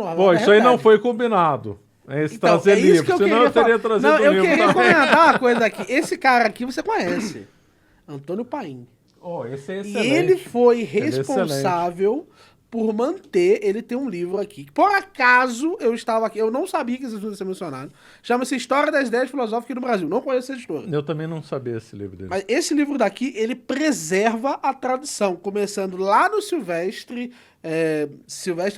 normal. Pô, isso aí não foi combinado. Esse Então, trazer é isso livro, que eu senão queria eu teria falar. trazido Não, eu livro queria também. comentar uma coisa aqui. Esse cara aqui você conhece. Antônio Paim. Oh, esse é E excelente. ele foi Ele é responsável por manter... Ele tem um livro aqui. Por acaso, eu estava aqui... Eu não sabia que esse livro ia ser mencionado. Chama-se História das Ideias Filosóficas do Brasil. Não conheço essa editora. Eu também não sabia esse livro dele. Mas esse livro daqui, ele preserva a tradição. Começando lá no Silvestre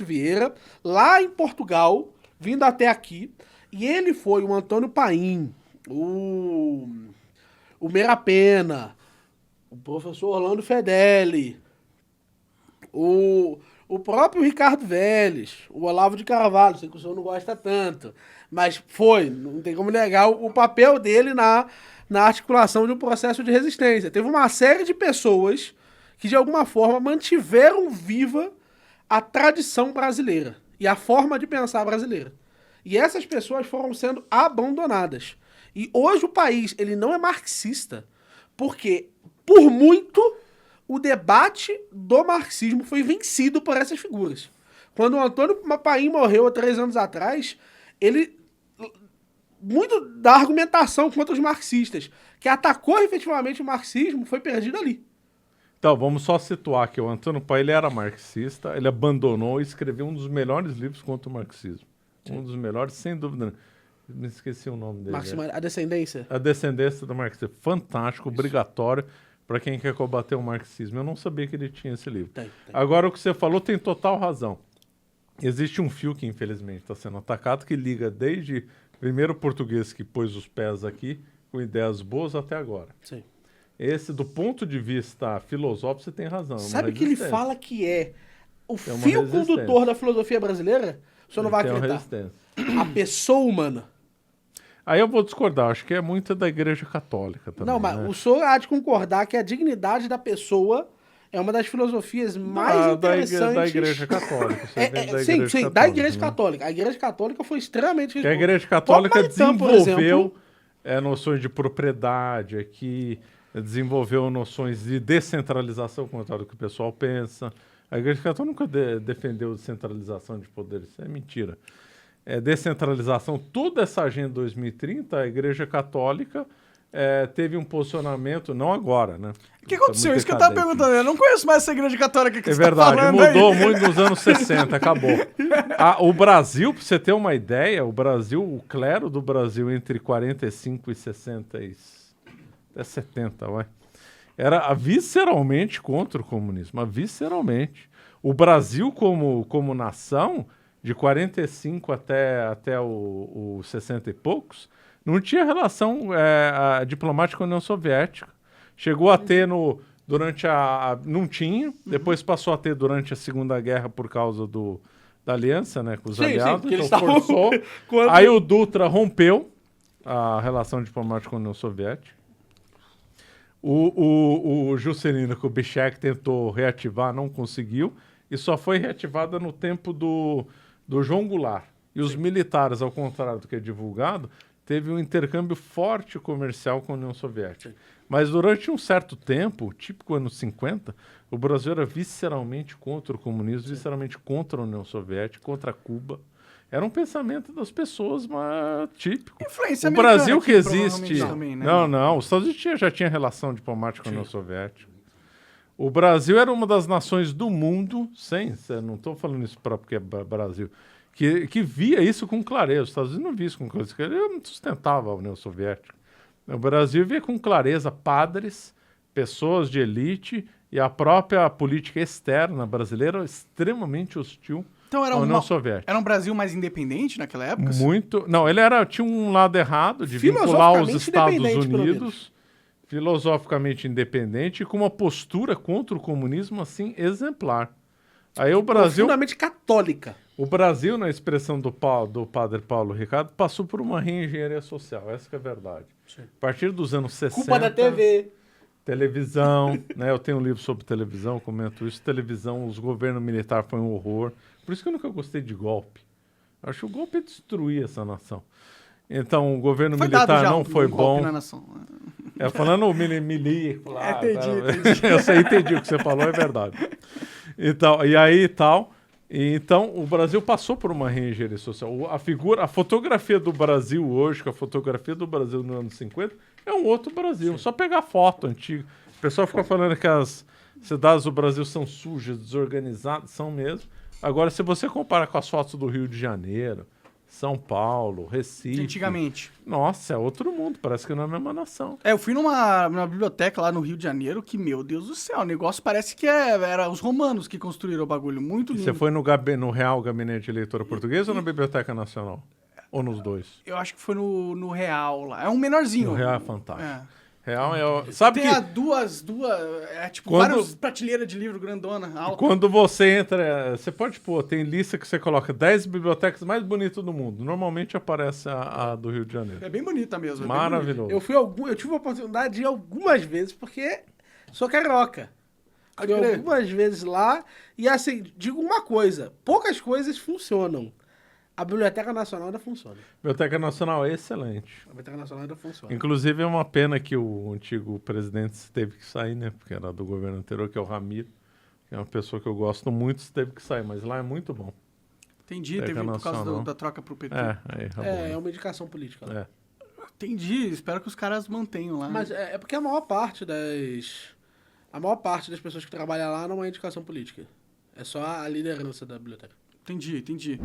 Vieira, lá em Portugal, vindo até aqui. E ele foi o Antônio Paim, o Meira Pena, o professor Orlando Fedeli, o próprio Ricardo Vélez, o Olavo de Carvalho, sei que o senhor não gosta tanto, mas não tem como negar o papel dele na articulação de um processo de resistência. Teve uma série de pessoas que, de alguma forma, mantiveram viva a tradição brasileira e a forma de pensar brasileira. E essas pessoas foram sendo abandonadas. E hoje o país, ele não é marxista, porque, por muito, o debate do marxismo foi vencido por essas figuras. Quando o Antônio Paim morreu há 3 anos atrás, muito da argumentação contra os marxistas, que atacou efetivamente o marxismo, foi perdido ali. Então, vamos só situar que o Antônio Paim, ele era marxista, ele abandonou e escreveu um dos melhores livros contra o marxismo. Sim. Um dos melhores, sem dúvida. Me esqueci o nome dele. A Descendência? A Descendência do Marxismo. Fantástico, obrigatório para quem quer combater o marxismo. Eu não sabia que ele tinha esse livro. Tem. Agora, o que você falou tem total razão. Existe um fio que, infelizmente, está sendo atacado, que liga desde o primeiro português que pôs os pés aqui, com ideias boas, até agora. Sim. Esse, do ponto de vista filosófico, você tem razão. Sabe o que ele fala que é o fio condutor da filosofia brasileira? O senhor não vai acreditar. A pessoa humana. Aí eu vou discordar, acho que é muito da Igreja Católica também. Não, mas o senhor há de concordar que a dignidade da pessoa é uma das filosofias mais interessantes... Da Igreja Católica. Sim, da Igreja Católica. A Igreja Católica foi extremamente... A Igreja Católica desenvolveu noções de propriedade, que desenvolveu noções de descentralização, contrário do que o pessoal pensa. A Igreja Católica nunca defendeu descentralização de poderes, isso é mentira. Descentralização, toda essa agenda 2030, a Igreja Católica teve um posicionamento, não agora, né? O que aconteceu? Isso que eu estava perguntando. Eu não conheço mais essa Igreja Católica que você tá falando. É verdade, mudou aí. muito nos anos 60, acabou. O Brasil, para você ter uma ideia, o clero do Brasil entre 45 e 60 até 70, era visceralmente contra o comunismo, visceralmente. O Brasil como nação, de 45 até o 60 e poucos, não tinha relação diplomática com a União Soviética. Chegou a ter durante não tinha, depois passou a ter durante a Segunda Guerra por causa da aliança, né, com os aliados, então forçou. Aí o Dutra rompeu a relação diplomática com a União Soviética. O Juscelino Kubitschek tentou reativar, não conseguiu, e só foi reativada no tempo do João Goulart. E os militares, ao contrário do que é divulgado, teve um intercâmbio forte comercial com a União Soviética. Sim. Mas durante um certo tempo, típico anos 50, o Brasil era visceralmente contra o comunismo, visceralmente contra a União Soviética, contra Cuba. Era um pensamento das pessoas, mas típico. Influência o Brasil aqui, que existe... Também, né? Não. Os Estados Unidos já tinha relação diplomática com a União Soviética. O Brasil era uma das nações do mundo, não estou falando isso porque é Brasil, que via isso com clareza. Os Estados Unidos não via isso com clareza, ele não sustentava a União Soviética. O Brasil via com clareza padres, pessoas de elite e a própria política externa brasileira extremamente hostil à União Soviética. Era um Brasil mais independente naquela época? Muito. Não, ele tinha um lado errado de vincular os Estados Unidos, filosoficamente independente e com uma postura contra o comunismo assim exemplar. Aí o Brasil, profundamente católica. O Brasil, na expressão do padre Paulo Ricardo, passou por uma reengenharia social, essa que é a verdade. Sim. A partir dos anos 60... Culpa da TV. Televisão, né? Eu tenho um livro sobre televisão, comento isso. Televisão, os governos militares foi um horror. Por isso que eu nunca gostei de golpe. Eu acho que o golpe é destruir essa nação. Então, o governo militar não foi bom. Falando militar. Entendi. Eu entendi o que você falou, é verdade. Então, e aí tal. E, então, o Brasil passou por uma reengenharia social. A fotografia do Brasil hoje, com a fotografia do Brasil nos anos 50, é um outro Brasil. Só pegar foto antiga. O pessoal fica falando que as cidades do Brasil são sujas, desorganizadas, são mesmo. Agora, se você compara com as fotos do Rio de Janeiro, São Paulo, Recife... Antigamente. Nossa, é outro mundo, parece que não é a mesma nação. Eu fui numa biblioteca lá no Rio de Janeiro que, meu Deus do céu, o negócio parece que era os romanos que construíram o bagulho. Muito lindo. Você foi no Real Gabinete de Leitura Portuguesa ou na Biblioteca Nacional? Ou nos dois? Eu acho que foi no Real lá. É um menorzinho. O Real é fantástico. É. Real é... Sabe Tem que... duas... É tipo Quando- várias prateleiras de livro grandona, alta. Quando você entra, você pode pôr, tem lista que você coloca 10 bibliotecas mais bonitas do mundo. Normalmente aparece a do Rio de Janeiro. É bem bonita mesmo. é bem Maravilhoso. Eu tive a oportunidade de ir algumas vezes, porque sou carioca. Pode Fui crer. algumas vezes lá, e assim, digo uma coisa, poucas coisas funcionam. A Biblioteca Nacional ainda funciona. Biblioteca Nacional é excelente. A Biblioteca Nacional ainda funciona. Inclusive é uma pena que o antigo presidente teve que sair, né? Porque era do governo anterior, que é o Ramiro, que é uma pessoa que eu gosto muito, teve que sair, mas lá é muito bom. Entendi, Biblioteca teve por causa Nacional. da troca pro PT. Aí, acabou, É né? uma indicação política. Né? É. Entendi, espero que os caras mantenham lá. Mas é porque a maior parte das pessoas que trabalham lá não é indicação política. É só a liderança da biblioteca. Entendi.